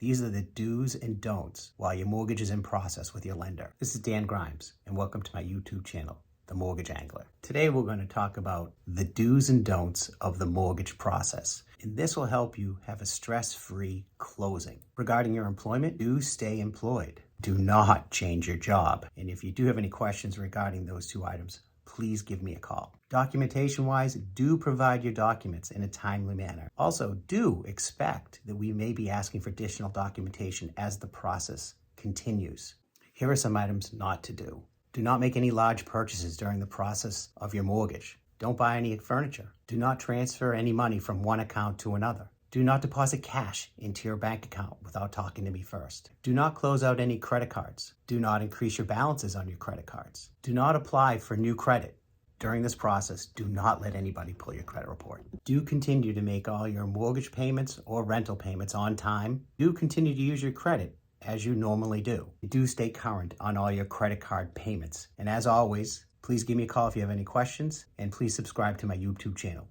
These are the do's and don'ts while your mortgage is in process with your lender. This is Dan Grimes, and welcome to my YouTube channel, The Mortgage Angler. Today we're going to talk about the do's and don'ts of the mortgage process, and this will help you have a stress-free closing. Regarding your employment, do stay employed. Do not change your job. And if you do have any questions regarding those two items, please give me a call. Documentation-wise, do provide your documents in a timely manner. Also, do expect that we may be asking for additional documentation as the process continues. Here are some items not to do. Do not make any large purchases during the process of your mortgage. Don't buy any furniture. Do not transfer any money from one account to another. Do not deposit cash into your bank account without talking to me first. Do not close out any credit cards. Do not increase your balances on your credit cards. Do not apply for new credit. During this process, do not let anybody pull your credit report. Do continue to make all your mortgage payments or rental payments on time. Do continue to use your credit as you normally do. Do stay current on all your credit card payments. And as always, please give me a call if you have any questions, and please subscribe to my YouTube channel.